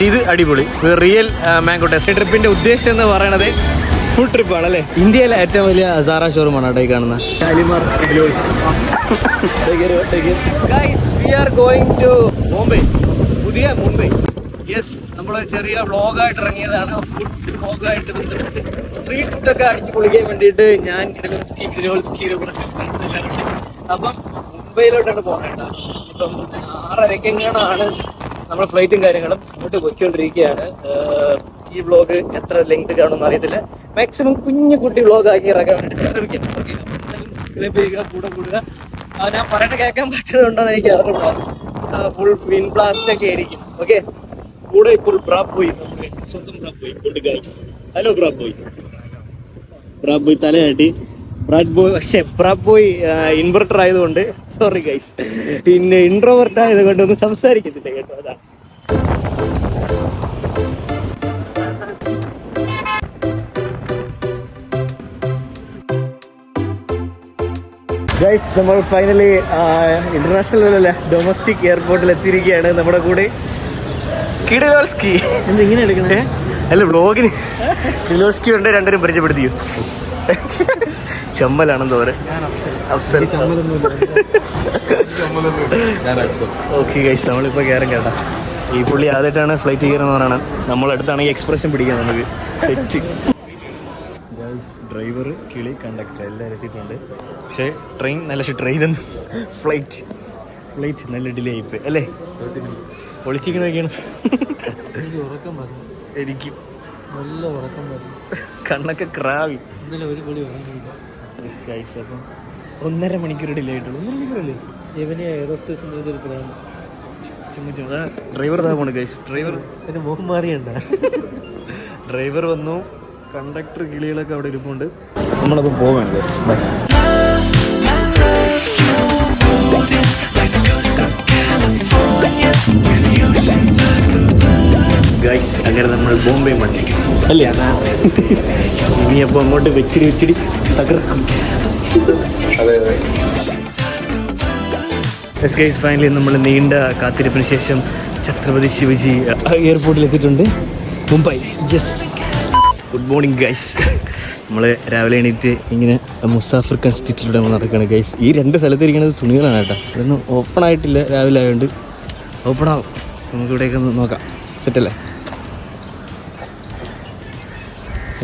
ഇത് അടിപൊളി, real mango taste. ട്രിപ്പിന്റെ ഉദ്ദേശം എന്ന് പറയുന്നത് ഫുഡ് ട്രിപ്പാണ് അല്ലേ. ഇന്ത്യയിലെ ഏറ്റവും വലിയ സാറ ഷോറൂമാണ് കേട്ടോ ഈ കാണുന്ന Shalimar. Guys we are going to Mumbai, പുതിയ മുംബൈ. യെസ്, നമ്മൾ ചെറിയ വ്ളോഗായിട്ട് ഇറങ്ങിയതാണ്, ഫുഡ് വ്ളോഗായിട്ട് ബന്ധപ്പെട്ട് സ്ട്രീറ്റ് ഫുഡൊക്കെ അടിച്ച് പൊളിക്കാൻ വേണ്ടിയിട്ട് ഞാൻ കുറച്ച് ഫ്രണ്ട്സ് എല്ലാവരും ഉണ്ട്. അപ്പം മുംബൈയിലോട്ടാണ് പോകുന്നത്. ഇപ്പം 6:30-ാണ് നമ്മൾ ഫ്ലൈറ്റും കാര്യങ്ങളും ഇങ്ങോട്ട് പോയിക്കൊണ്ടിരിക്കുകയാണ്. ഈ വ്ളോഗ് എത്ര ലെങ്ത് കാണുമെന്ന് അറിയത്തില്ല. മാക്സിമം കുഞ്ഞു കുട്ടി വ്ളോഗ് ആക്കി ഇറക്കാൻ വേണ്ടി ശ്രമിക്കാം. ഓക്കെ, സബ്സ്ക്രൈബ് ചെയ്യുക, കൂടെ കൂടുക. ഞാൻ പറയുന്നത് കേൾക്കാൻ പറ്റുന്നുണ്ടോന്ന് എനിക്ക് അറിഞ്ഞൂടാ. ഫുൾ വിൻ ബ്ലാസ്റ്റ് ഒക്കെ ആയിരിക്കും. ഓക്കെ, കൂടെ ഇപ്പോൾ ബ്രാബോയ്, സ്വന്തം ബ്രാബോയ് ഉണ്ട് ഗൈസ്. ഹലോ ബ്രാബോയ്. ബ്രാബോയ് തലയാട്ടി. ബ്രാബോയ് ഇൻവെർട്ടർ ആയതുകൊണ്ട്, സോറി ഗൈസ്, പിന്നെ ഇൻട്രോവേർട്ട് ആയതുകൊണ്ട് ഒന്നും സംസാരിക്കത്തില്ല കേട്ടോ. അതാണ് ഗൈസ്, നമ്മൾ ഫൈനലി ഇന്റർനാഷണൽ അല്ല ഡൊമസ്റ്റിക് എയർപോർട്ടിൽ എത്തിയിരിക്കുകയാണ്. നമ്മുടെ കൂടെ കിഡിലോസ്കി. എന്താ ഇങ്ങനെ എടുക്കണേ? അല്ല, വ്ളോഗിന് കിഡിലോസ്കി ഉണ്ട്. രണ്ടുപേരും പരിചയപ്പെടുത്തിയോ? ചമ്മലാണെന്ന് തോന്നുന്നു. ഓക്കെ ഗൈസ്, നമ്മളിപ്പോൾ കയറും കേട്ടാ. ഈ പുള്ളി ആദ്യമായിട്ടാണ് ഫ്ലൈറ്റ് കയറുന്നത് പറയണം. നമ്മളടുത്താണെങ്കിൽ എക്സ്പ്രഷൻ പിടിക്കാം നമുക്ക്. സെറ്റ് ഗൈസ്, ഡ്രൈവർ, കിളി, കണ്ടക്ടർ എല്ലാവരും എത്തിയിട്ടുണ്ട്. പക്ഷേ ട്രെയിൻ ഫ്ലൈറ്റ് നല്ല ഡിലേ ആയിപ്പോയി അല്ലേ. പൊളിച്ചിരിക്കുന്നതൊക്കെയാണ്. എനിക്ക് നല്ല ഉറക്കം വരും, കണ്ണൊക്കെ ക്രാവി. ഇന്നലെ ഒരു പൊളി ഉറങ്ങിയില്ല. അപ്പം 1.5 മണിക്കൂർ ഡിലേ ആയിട്ടുള്ളൂ. 1.5 മണിക്കൂറല്ലേ? ഇവനെ എയറോസ്റ്റേഷൻ ഡ്രൈവർ താ പോണ് ഗൈസ്. ഡ്രൈവർ പിന്നെ മുഖം മാറിയണ്ട. ഡ്രൈവർ വന്നു, കണ്ടക്ടർ കിളികളൊക്കെ അവിടെ ഇരിപ്പുണ്ട്. നമ്മളപ്പം പോവാണ് ഗൈസ്. ബൈ. ഗൈസ്, അങ്ങനെ നമ്മൾ ബോംബെ മണ്ണി അല്ലേ. ഇനിയപ്പോൾ അങ്ങോട്ട് വെച്ചിടി തകർക്കും. യെസ് ഗൈസ്, ഫൈനലി നമ്മൾ നീണ്ട കാത്തിരിപ്പിന് ശേഷം ഛത്രപതി ശിവജി എയർപോർട്ടിൽ എത്തിയിട്ടുണ്ട്, Mumbai. Yes, good morning guys. നമ്മൾ രാവിലെ എണീറ്റ് ഇങ്ങനെ മുസാഫർ സ്ട്രീറ്റിലൂടെ നമ്മൾ നടക്കുകയാണ് ഗൈസ്. ഈ 2 സ്ഥലത്തിരിക്കുന്നത് തുണികളാണ് കേട്ടോ. ഇതൊന്നും ഓപ്പൺ ആയിട്ടില്ല, രാവിലെ ആയതുകൊണ്ട്. ഓപ്പൺ ആവും, നമുക്ക് ഇവിടെയൊക്കെ ഒന്ന് നോക്കാം. സെറ്റല്ലേ?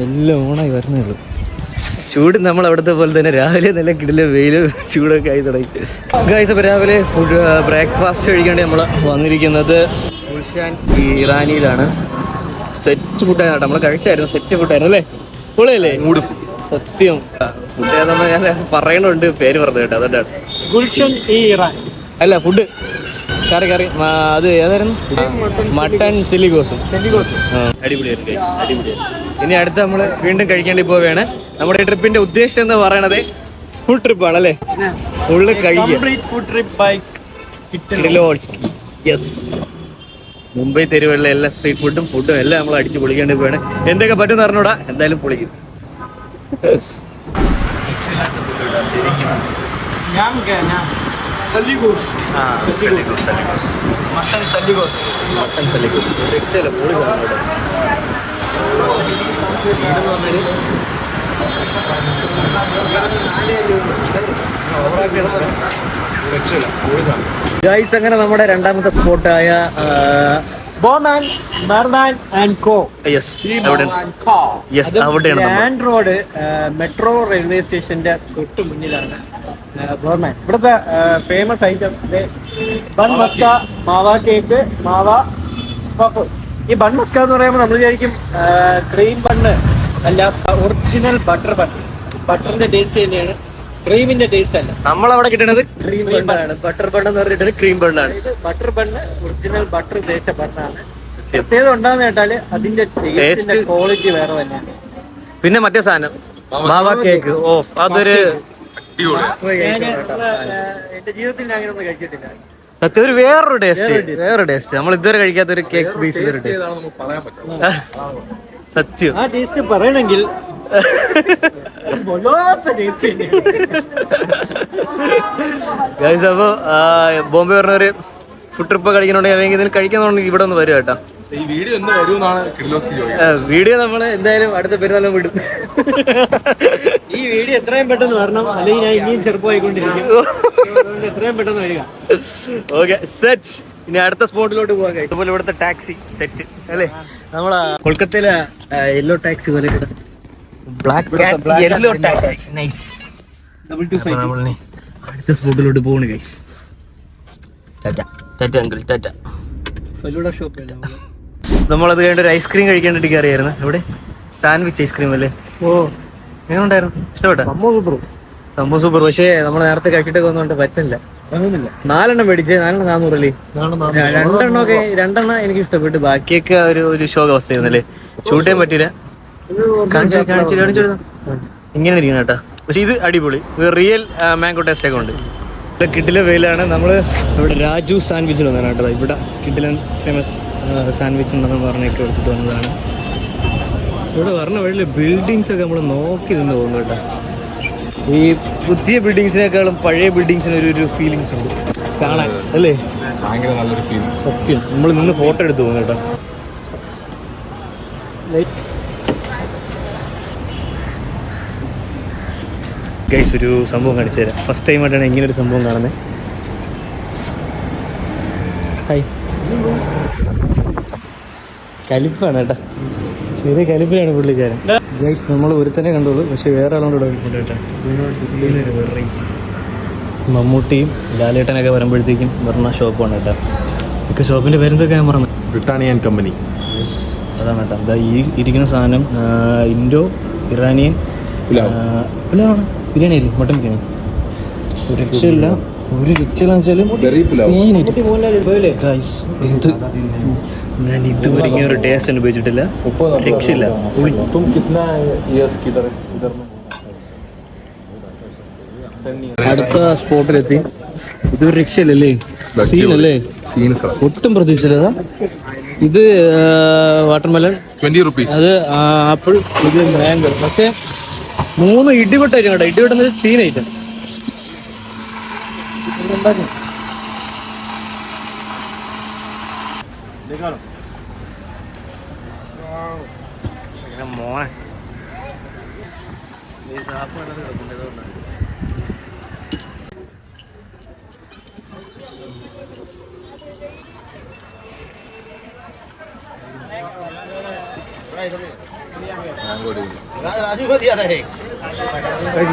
എല്ലാം ഓണായി വരുന്നേ ഉള്ളൂ. ചൂട് നമ്മൾ അവിടുത്തെ പോലെ തന്നെ രാവിലെ നല്ല കിടില വെയിൽ ചൂടൊക്കെ ആയി തുടങ്ങി ഗൈസ്. അപ്പോൾ രാവിലെ ഫുഡ് ബ്രേക്ക്ഫാസ്റ്റ് കഴിക്കേണ്ടി നമ്മൾ വന്നിരിക്കുന്നത് ഗുൽഷാൻ ഇറാനിയിലാണ്. സെറ്റ് ഫുഡാണ് കേട്ടോ, നമ്മൾ കഴിച്ചായിരുന്നു. സെറ്റ് ഫുഡായിരുന്നു അല്ലേ? പൊളിയല്ലേ? സത്യം ഫുഡ് ഏതാണെന്ന് ഞാൻ പറയണുണ്ട്, പേര് പറഞ്ഞു കേട്ടോ. അതുകൊണ്ടാണ് ഗുൽഷൻ ഇറാൻ അല്ല ഫുഡ്. കറി അത് ഏതായിരുന്നു? മട്ടൺ സെല്ലിഗോസും. അടിപൊളിയായിരുന്നു ഗൈസ്, അടിപൊളിയായിരുന്നു. ഇനി അടുത്ത് നമ്മൾ വീണ്ടും കഴിക്കേണ്ടി പോവുകയാണ്. നമ്മുടെ ഈ ട്രിപ്പിന്റെ ഉദ്ദേശം എന്ന് പറയണത് ഫുഡ് ട്രിപ്പാണ് അല്ലേ. ഫുള്ള് കഴിക്കുക. യെസ്, മുംബൈ തെരുവുകളിലെ എല്ലാ സ്ട്രീറ്റ് ഫുഡും എല്ലാം നമ്മൾ അടിച്ച് പൊളിക്കേണ്ടി പോവുകയാണ്. എന്തൊക്കെ പറ്റും എന്ന് അറിഞ്ഞൂടാ, എന്തായാലും പൊളിക്കും. ഗൈസ്, അങ്ങനെ നമ്മുടെ രണ്ടാമത്തെ സ്പോട്ടായ റോഡ് മെട്രോ റെയിൽവേ സ്റ്റേഷന്റെ തൊട്ട് മുന്നിലാണ് ബോർമാൻ. ഇവിടുത്തെ famous item bun maska, mawa cake, mawa puff. ഈ ബൺ മസ്ക എന്ന് പറയുമ്പോൾ നമ്മൾ വിചാരിക്കും ക്രീം ബണ്ണ് അല്ല, ഒറിജിനൽ ബട്ടർ ബൺ. ബട്ടറിന്റെ ടേസ്റ്റ് തന്നെയാണ്, ക്രീമിന്റെ ടേസ്റ്റ് അല്ല. നമ്മളവിടെ കിട്ടുന്നത് ക്രീം ബണ്ണാണ്. ബട്ടർ ബൺ എന്ന് പറഞ്ഞിട്ട് ക്രീം ബണ്ണാണ്. ഇത് ബട്ടർ ബണ്ണ്, ഒറിജിനൽ ബട്ടർ തേച്ച ബണ്ണാണ്. പ്രത്യേകത ഉണ്ടാന്ന് കേട്ടാല് അതിന്റെ ടേസ്റ്റിന്റെ ക്വാളിറ്റി വേറെ തന്നെയാണ്. പിന്നെ മറ്റേ സാധനം മാവ കേക്ക്, ഓഫ് അതൊരു എന്റെ ജീവിതത്തിൽ ഞാൻ അങ്ങനെ ഒന്നും കഴിച്ചിട്ടില്ല. സത്യം ഒരു വേറൊരു ടേസ്റ്റ് നമ്മൾ ഇതുവരെ കഴിക്കാത്തൊരു കേക്ക് പീസ്. സത്യം ആ ടേസ്റ്റ് പറയണെങ്കിൽ ഗൈസ്. അപ്പോൾ ബോംബെ പറഞ്ഞവര് ഫുഡ് ട്രിപ്പ് കഴിക്കണുണ്ടെങ്കിൽ അല്ലെങ്കിൽ ഇതിൽ കഴിക്കുന്നുണ്ടെങ്കിൽ ഇവിടെ ഒന്ന് വരും കേട്ടോ. ഈ വീഡിയോ എന്ന് വരുമെന്നാണ് കിർലോസ്കി ചോദിക്കുന്നത്. വീഡിയോ നമ്മൾ എന്തായാലും അടുത്ത പെരുന്നാളും വിടും. ഈ വീഡിയോ എത്രയും പെട്ടെന്ന് വരണം, അല്ലെങ്കിൽ ഞാൻ ഇനിയും ചെറുപ്പമായിക്കൊണ്ടിരിക്കും. അതുകൊണ്ട് എത്രയും പെട്ടെന്ന് വരിക. Okay set. ഇനി അടുത്ത സ്പോട്ടിലോട്ട് പോകാൻ കഴിയും. അതുപോലെ ഇവിടുത്തെ ടാക്സി സെറ്റ് അല്ലേ, നമ്മളെ കൊൽക്കത്തയിലെ യെല്ലോ ടാക്സി പോലെ ബ്ലാക്ക് യെല്ലോ ടാക്സി. നൈസ്. 225. നമ്മളിനി അടുത്ത സ്പോട്ടിലോട്ട് പോകണം guys. Tata Tata uncle Tata. Falooda shop നമ്മളത് കഴിഞ്ഞിട്ട് ഒരു ഐസ്ക്രീം കഴിക്കാൻ വേണ്ടി കയറിയായിരുന്നു. ഇവിടെ സാൻഡ്വിച്ച് ഐസ്ക്രീം അല്ലേ. ഓ എങ്ങനെ ഉണ്ടായിരുന്നു? ഇഷ്ടപ്പെട്ട? സംഭവം സൂപ്പർ. പക്ഷേ നമ്മൾ നേരത്തെ കഴിച്ചിട്ടൊക്കെ വന്നുകൊണ്ട് പറ്റില്ല. 4 മേടിച്ചേ, 4 400 അല്ലേ. 2 എനിക്ക് ഇഷ്ടപ്പെട്ടു. ബാക്കിയൊക്കെ ഒരു ഷോക്ക് അവസ്ഥയായിരുന്നല്ലേ, ഷൂട്ട് ചെയ്യാൻ പറ്റില്ല. കാണിച്ചു ഇങ്ങനെ ഇരിക്കണം കേട്ടോ. പക്ഷെ ഇത് അടിപൊളി, റിയൽ മാംഗോ ടേസ്റ്റ് ഒക്കെ ഉണ്ട്. ഇവിടെ കിഡിലെ വെയിലാണ്. നമ്മൾ ഇവിടെ രാജു സാൻഡ്വിച്ചിൽ വന്നതാണ് കേട്ടോ. ഇവിടെ കിഡിലൻ ഫേമസ് സാൻഡ്വിച്ച് ഉണ്ടെന്ന് പറഞ്ഞൊക്കെ എടുത്തിട്ട് വന്നതാണ്. ഇവിടെ പറഞ്ഞ വഴിയിൽ ബിൽഡിങ്സ് ഒക്കെ നമ്മൾ നോക്കി നിന്ന് പോകുന്നു കേട്ടോ. ഈ പുതിയ ബിൽഡിങ്സിനേക്കാളും പഴയ ബിൽഡിങ്സിന് ഒരു ഫീലിങ്സ് ഉണ്ട് കാണാൻ അല്ലേ. ഭയങ്കര നല്ലൊരു ഫീൽ. സത്യം, നമ്മൾ നിന്ന് ഫോട്ടോ എടുത്ത് പോകുന്നു കേട്ടോ. ഗൈസ് ഒരു സംഭവം കാണിച്ചു തരാം. ഫസ്റ്റ് ടൈമായിട്ടാണ് ഇങ്ങനെ ഒരു സംഭവം കാണുന്നത്. ഹായ്. കലിപ്പാണ് കേട്ടോ, ചെറിയ കലിപ്പിലാണ് പുള്ളിക്കാരൻ. ഗൈസ് നമ്മൾ ഒരുത്തനെ കണ്ടോളൂ, പക്ഷെ വേറെ ആളോട് ഇവിടെ കേട്ടോ. മമ്മൂട്ടിയും ലാലേട്ടനൊക്കെ വരുമ്പോഴത്തേക്കും പറഞ്ഞ ഷോപ്പാണ് കേട്ടോ. ഒക്കെ ഷോപ്പിൻ്റെ പേരെന്തൊക്കെ ഞാൻ പറഞ്ഞു? Britannia and company. അതാണ് കേട്ടോ. എന്താ ഈ ഇരിക്കുന്ന സാധനം ഇൻഡോ ഇറാനിയൻ പുലാവാണ്. ബിരിയാണി അല്ലേ, മട്ടൻ ബിരിയാണി. ഒരു രക്ഷയില്ല, ഒരു രക്ഷയില്ലെന്ന് വെച്ചാൽ ഗൈസ് ഇത് ഞാൻ ഇതുവരെ ഇങ്ങനെ ഒരു ടേസ്റ്റ് അനുഭവിച്ചിട്ടില്ല. രക്ഷയില്ല. അടുത്ത സ്പോട്ടിലെത്തി. ഇതൊരു രക്ഷയില്ലല്ലേ, സീനല്ലേ, ഒട്ടും പ്രതീക്ഷിച്ചില്ല. ഇത് വാട്ടർമെലൺ 20 rupees. അത് ആപ്പിൾ, ഇത് മാംഗോ. പക്ഷെ 3 ഇടിവെട്ടായിരിക്കും കേട്ടോ. ഇടിവെട്ടുന്ന സീനായിട്ട് മോനെ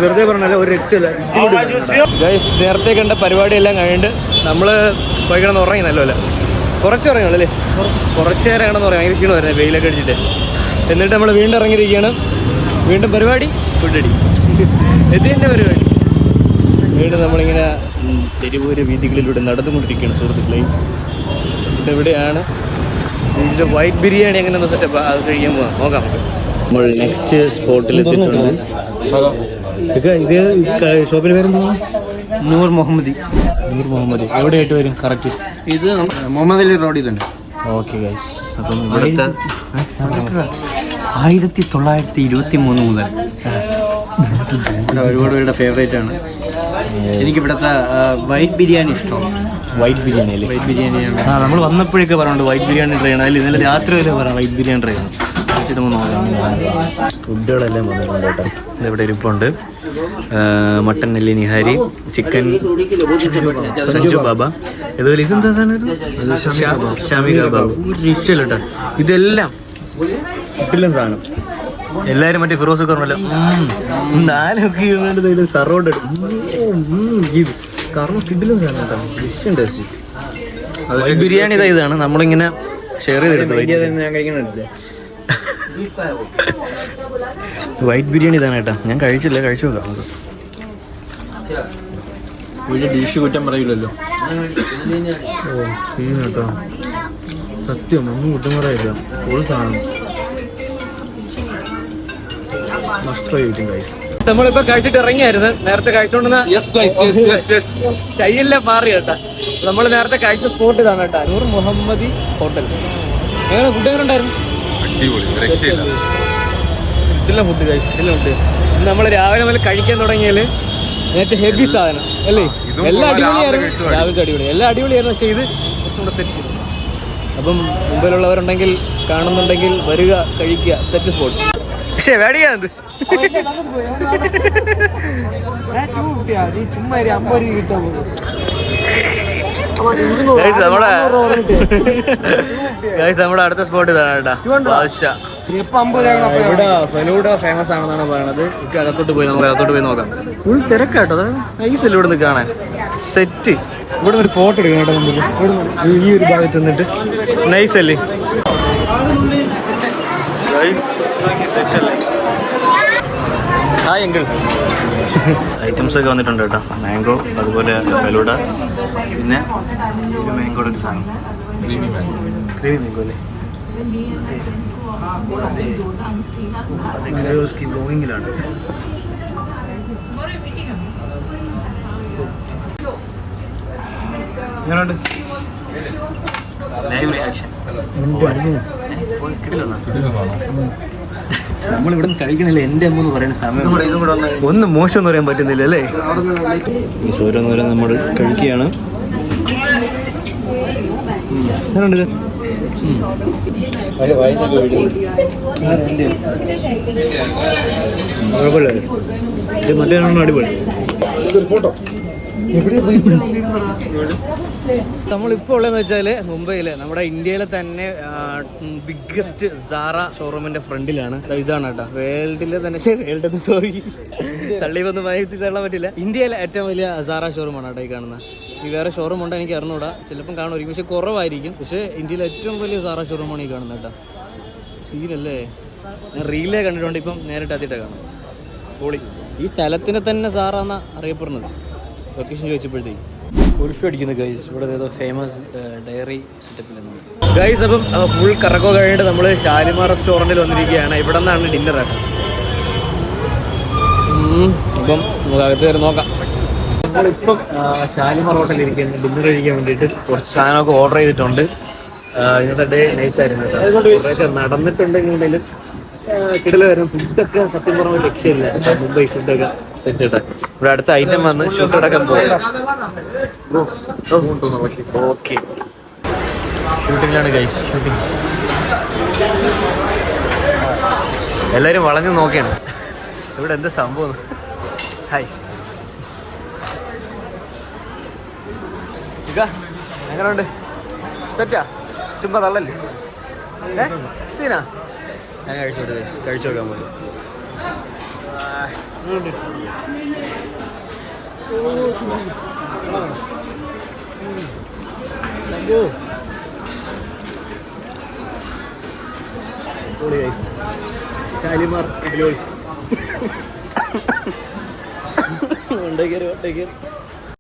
വെറുതെ പറഞ്ഞാൽ ഒരു രക്ഷയില്ല. നേരത്തെ കണ്ട പരിപാടിയെല്ലാം കഴിഞ്ഞിട്ട് നമ്മൾ പോയി കിടന്ന് ഉറങ്ങി. നല്ലപോലെ കുറച്ച് ഉറങ്ങുള്ളൂ, കുറച്ച് നേരം കിടന്ന് ഉറങ്ങി. ഭയങ്കര ക്ഷീണം വരുന്നത് വെയിലൊക്കെ അടിച്ചിട്ട്. എന്നിട്ട് നമ്മൾ വീണ്ടും ഇറങ്ങിയിരിക്കുകയാണ്. വീണ്ടും പരിപാടി ഫുഡടി എത്തിൻ്റെ പരിപാടി. വീണ്ടും നമ്മളിങ്ങനെ തെരുവൂര് വീതികളിലൂടെ നടന്നുകൊണ്ടിരിക്കുകയാണ് സുഹൃത്തുക്കളെ. ഇതെവിടെയാണ് ഇത് വൈറ്റ് ബിരിയാണി എങ്ങനെ സെറ്റപ്പ് അത് കഴിക്കാൻ പോകാം, നോക്കാം. നമ്മൾ നെക്സ്റ്റ് സ്പോട്ടിൽ എത്തിയിട്ടുണ്ട്. ഇത് ഷോപ്പിന് പേരെന്താ? നൂർ മുഹമ്മദി. നൂർ മുഹമ്മദി എവിടെയായിട്ട് വരും കറക്റ്റ്? ഇത് മുഹമ്മദ് അലി റോഡിൽ തന്നെ. ഓക്കെ ഗൈസ്, അപ്പം ഇവിടുത്തെ 1923 മുതൽ ഒരുപാട് പേരുടെ ഫേവറേറ്റ് ആണ്. എനിക്കിവിടുത്തെ വൈറ്റ് ബിരിയാണി ഇഷ്ടമാണ്. വൈറ്റ് ബിരിയാണി അല്ലേ? വൈറ്റ് ബിരിയാണിയാണ്. നമ്മൾ വന്നപ്പോഴൊക്കെ പറയുന്നുണ്ട് വൈറ്റ് ബിരിയാണി ട്രൈ ചെയ്യണം. അതിൽ ഇന്നലെ രാത്രി വരെ പറയാം വൈറ്റ് ബിരിയാണി ട്രൈ ചെയ്യണം. ഫുഡുകളെല്ലാം വന്നിട്ടുണ്ട് കേട്ടോ. ഇതെവിടെ ഇരിപ്പുണ്ട്. മട്ടൻ നെല്ലി നിഹാരി, ചിക്കൻ സഞ്ജു ബാബ, ഇതുപോലെ ഇതെന്താ സാധനം? ഷാമി കബാബ്. ഒരു ഇഷ്ടമല്ല കേട്ടോ. ഇതെല്ലാം കിട്ടില്ല സാധനം. എല്ലാവരും മറ്റേ ഫിറോസ് പറഞ്ഞല്ലോ 4 ഇരുന്നുകൊണ്ട് സറൗണ്ട് ഇത് കാരണം കിട്ടില്ല സാധനം കേട്ടോ. ഇഷ്ടം ടേസ്റ്റ്. വൈറ്റ് ബിരിയാണി ഇതാണ് നമ്മളിങ്ങനെ ഷെയർ ചെയ്തെടുത്ത്. ഞാൻ കഴിക്കുന്നുണ്ട്. വൈറ്റ് ബിരിയാണി ഇതാണ് കേട്ടോ. ഞാൻ കഴിച്ചില്ല, കഴിച്ചു നോക്കാം നമുക്ക്. ഒരു ഡിഷ് കുറ്റം പറയില്ലല്ലോ. ഓ സീൻ കേട്ടോ, സത്യം ഒന്നും കുറ്റം പറയില്ല. ഒരു സാധനം നഷ്ടമായിട്ടും കഴിച്ചു. നമ്മളിപ്പോ കഴിച്ചിട്ട് ഇറങ്ങിയായിരുന്നു. നേരത്തെ കഴിച്ചോണ്ടെന്ന ശൈലില്ല മാറി കേട്ടാ. നമ്മൾ നേരത്തെ കഴിച്ച സ്പോട്ട് ഇതാണ് കേട്ടാ, നൂർ മുഹമ്മദി ഹോട്ടൽ. എങ്ങനെ ഫുഡ് എങ്ങനെ ഉണ്ടായിരുന്നു? ഇതില്ല ഫുഡ് കഴിച്ചു, ഇതില്ല ഫുഡ്. നമ്മൾ രാവിലെ മുതൽ കഴിക്കാൻ തുടങ്ങിയാല് നേരത്തെ ഹെവി സാധനം അല്ലേ? എല്ലാം അടിപൊളിയായിരുന്നു. രാവിലത്തെ അടിപൊളി, എല്ലാം അടിപൊളിയായിരുന്നു. പക്ഷേ ഇത് കുറച്ചും കൂടെ സെറ്റ്. അപ്പം മുമ്പിലുള്ളവരുണ്ടെങ്കിൽ കാണുന്നുണ്ടെങ്കിൽ വരിക, കഴിക്കുക. Set spot. പക്ഷേ വേടിയാത് ചുമ്മാ 50 കിട്ടാൻ നമ്മുടെ അടുത്ത സ്പോട്ട് ഇതാണ് കേട്ടാ. ഇവിടെ ഫലൂഡ ഫേമസ് ആണെന്നാണ് പറയണത്. അകത്തോട്ട് പോയി നമുക്ക് അകത്തോട്ട് പോയി നോക്കാം. ഫുൾ തിരക്കാട്ടോ. നൈസ് അല്ലേ ഇവിടുന്ന് കാണാൻ. സെറ്റ്. ഇവിടെ ഒരു ഫോട്ടോ എടുക്കണം കേട്ടോ നമുക്ക്. ഈ ഒരു ഭാഗത്ത് നിന്നിട്ട് നൈസ് അല്ലേ. സെറ്റ് അല്ലേ. Hi uncle. ഐറ്റംസ് ഒക്കെ വന്നിട്ടുണ്ട് കേട്ടോ. മാംഗോ, അതുപോലെ ഫലൂഡ, പിന്നെ ഒരു മാംഗോയുടെ ഒരു സാധനം ക്രീമി മാംഗോ അല്ലേ. അതൊക്കെ ബ്ലോഗിങ്ങിലാണ്. എങ്ങനെയുണ്ട് ലൈവ് റിയാക്ഷൻ? നമ്മളിവിടെ നിന്ന് കഴിക്കണില്ല. എൻ്റെ അമ്മ എന്ന് പറയുന്ന സമയം ഒന്നും മോശം എന്ന് പറയാൻ പറ്റുന്നില്ല അല്ലേ. ഈ ഓരോന്നോരം നമ്മൾ കഴിക്കുകയാണ്. എങ്ങനെയുണ്ട്? കുഴപ്പമില്ല. ഇത് മറ്റേ അടിപൊളി. നമ്മളിപ്പോൾ ഉള്ളതെന്ന് വെച്ചാൽ മുംബൈയിലെ നമ്മുടെ ഇന്ത്യയിലെ തന്നെ ബിഗ്ഗസ്റ്റ് സാറ ഷോറൂമിന്റെ ഫ്രണ്ടിലാണ്. ഇതാണ് കേട്ടോ വേൾഡിലെ തന്നെ, തള്ളി വന്ന് മയത്തി തള്ളാൻ പറ്റില്ല. ഇന്ത്യയിലെ ഏറ്റവും വലിയ സാറ ഷോറൂമാണ് കേട്ടോ ഈ കാണുന്നത്. ഈ വേറെ ഷോറൂം ഉണ്ട് എനിക്ക് അറിഞ്ഞൂടാ, ചിലപ്പം കാണുമായിരിക്കും, പക്ഷെ കുറവായിരിക്കും. പക്ഷേ ഇന്ത്യയിലെ ഏറ്റവും വലിയ സാറ ഷോറൂമാണ് ഈ കാണുന്നത് കേട്ടോ. സീനല്ലേ. ഞാൻ റീലേ കണ്ടിട്ടുണ്ട്, ഇപ്പം നേരിട്ട് എത്തിയിട്ടാണ് കാണുന്നത്. പൊളി. ഈ സ്ഥലത്തിനെ തന്നെ സാറാന്നാ അറിയപ്പെടുന്നത്. ലൊക്കേഷൻ ചോദിച്ചപ്പോഴത്തേക്ക് കുൽഫി അടിക്കുന്നു ഗൈസ്. ഇവിടെ ഏതോ ഫേമസ് ഡയറി സെറ്റപ്പിൽ ഗൈസ്. അപ്പം ഫുൾ കറക്കോ കഴിഞ്ഞിട്ട് നമ്മൾ ഷാലിമാർ റെസ്റ്റോറൻറ്റിൽ വന്നിരിക്കുകയാണ്. ഇവിടെ നിന്നാണ് ഡിന്നർ ആക്കാം. അപ്പം നമുക്ക് അകത്ത് കയറി നോക്കാം. നമ്മളിപ്പം ഷാലിമാർ ഹോട്ടലിൽ ഇരിക്കുകയാണ് ഡിന്നർ കഴിക്കാൻ വേണ്ടിയിട്ട്. കുറച്ച് സാധനമൊക്കെ ഓർഡർ ചെയ്തിട്ടുണ്ട്. ഇന്നത്തെ ഡേ നൈസായിരുന്നു കേട്ടോ. കുറേയൊക്കെ നടന്നിട്ടുണ്ടെങ്കിലും കിടല് വരും. ഫുഡൊക്കെ സത്യം പറഞ്ഞ ലക്ഷ്യമില്ല. മുംബൈ ഫുഡൊക്കെ സെറ്റ് ഇട്ടാ. ഇവിടെ അടുത്ത ഐറ്റം വന്ന് ഷൂട്ട് അടക്കം പോകും. Okay, ഷൂട്ടിങ്ങിലാണ് guys. ഷൂട്ടിങ് എല്ലാവരും വളഞ്ഞു നോക്കിയാണ് ഇവിടെ എന്താ സംഭവം. ഹായ് എങ്ങനെയുണ്ട്? സെറ്റാ? ചുമ്മാ തള്ളല്ലേ? സീനാ? ഞാൻ കഴിച്ചോട്ടെ ഗൈസ്, കഴിച്ചു നോക്കാൻ പോലും. ഷാലിമാർ ഉണ്ടാക്കി